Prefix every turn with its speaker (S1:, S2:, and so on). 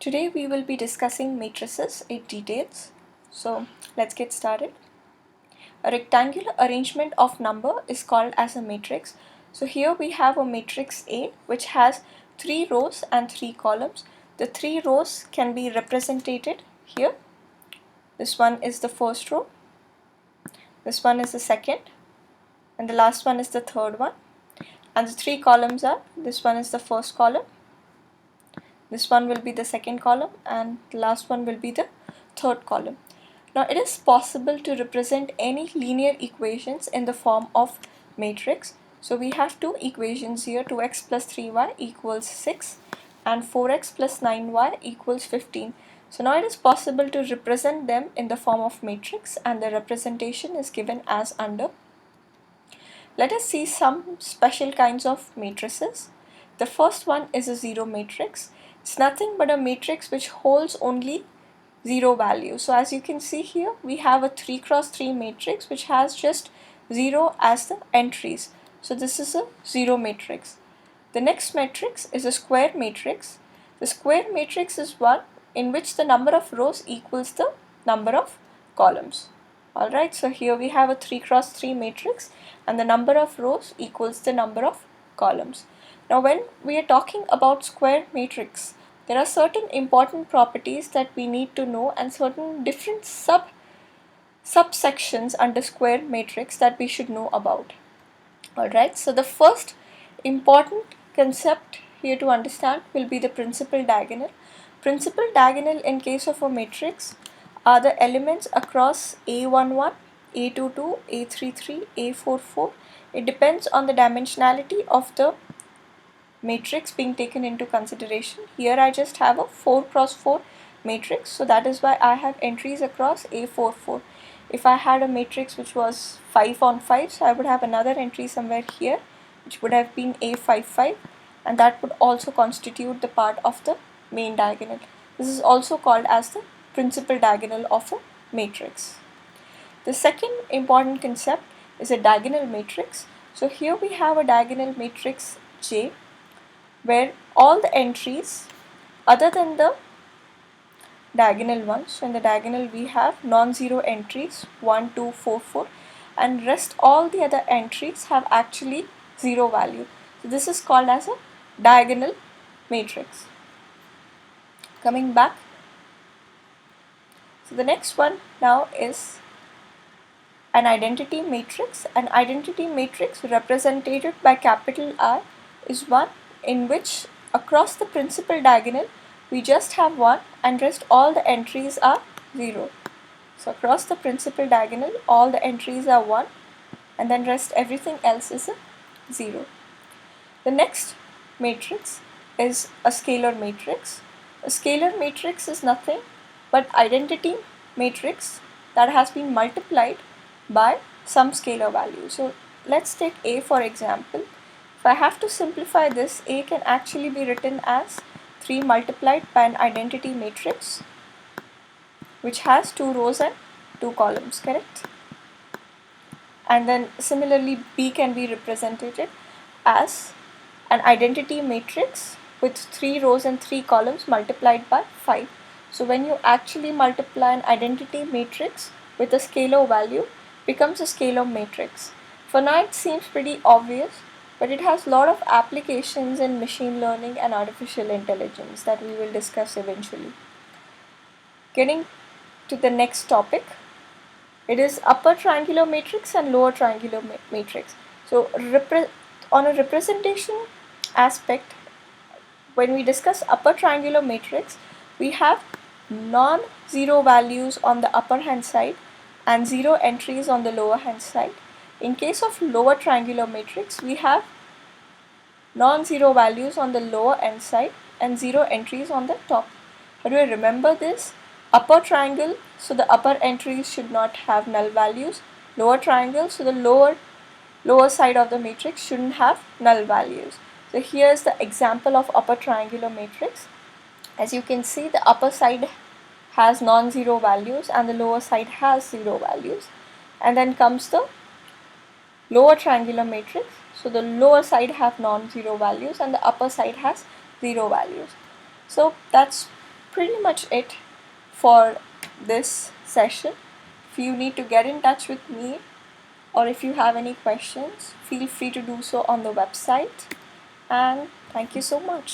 S1: Today we will be discussing matrices in details. So let's get started. A rectangular arrangement of number is called as a matrix. So here we have a matrix A which has 3 rows and 3 columns. The 3 rows can be represented here. This one is the first row, this one is the second, and the last one is the third one. And the 3 columns are, this one is the first column, this one will be the second column, and the last one will be the third column. Now it is possible to represent any linear equations in the form of matrix. So we have two equations here, 2x plus 3y equals 6 and 4x plus 9y equals 15. So now it is possible to represent them in the form of matrix, and the representation is given as under. Let us see some special kinds of matrices. The first one is a zero matrix. It's nothing but a matrix which holds only zero value. So as you can see here, we have a 3 cross 3 matrix which has just 0 as the entries. So this is a zero matrix. The next matrix is a square matrix. The square matrix is one in which the number of rows equals the number of columns. Alright, so here we have a 3 cross 3 matrix and the number of rows equals the number of columns. Now when we are talking about square matrix, there are certain important properties that we need to know and certain different subsections under square matrix that we should know about. Alright, so the first important concept here to understand will be the principal diagonal. Principal diagonal in case of a matrix are the elements across A11, A22, A33, A44. It depends on the dimensionality of the matrix being taken into consideration. Here I just have a 4 cross 4 matrix, so that is why I have entries across A44. If I had a matrix which was 5 on 5, so I would have another entry somewhere here which would have been A55, and that would also constitute the part of the main diagonal. This is also called as the principal diagonal of a matrix. The second important concept is a diagonal matrix. So here we have a diagonal matrix J where all the entries other than the diagonal ones, so in the diagonal we have non-zero entries 1, 2, 4, 4, and rest all the other entries have actually zero value. So this is called as a diagonal matrix. Coming back, so the next one now is an identity matrix. An identity matrix represented by capital I is one in which across the principal diagonal we just have 1 and rest all the entries are 0. So across the principal diagonal all the entries are 1 and then rest everything else is a 0. The next matrix is a scalar matrix. A scalar matrix is nothing but identity matrix that has been multiplied by some scalar value. So let's take A for example. If I have to simplify this, A can actually be written as 3 multiplied by an identity matrix which has 2 rows and 2 columns, correct? And then similarly B can be represented as an identity matrix with 3 rows and 3 columns multiplied by 5. So when you actually multiply an identity matrix with a scalar value, it becomes a scalar matrix. For now it seems pretty obvious, but it has a lot of applications in machine learning and artificial intelligence that we will discuss eventually. Getting to the next topic, it is upper triangular matrix and lower triangular matrix. So on a representation aspect, when we discuss upper triangular matrix, we have non-zero values on the upper hand side and 0 entries on the lower hand side. In case of lower triangular matrix, we have non-zero values on the lower end side and 0 entries on the top. How do I remember this? Upper triangle, so the upper entries should not have null values. Lower triangle, so the lower side of the matrix shouldn't have null values. So here is the example of upper triangular matrix. As you can see, the upper side has non-zero values and the lower side has 0 values. And then comes the lower triangular matrix. So the lower side have non-zero values and the upper side has 0 values. So that's pretty much it for this session. If you need to get in touch with me or if you have any questions, feel free to do so on the website. And thank you so much.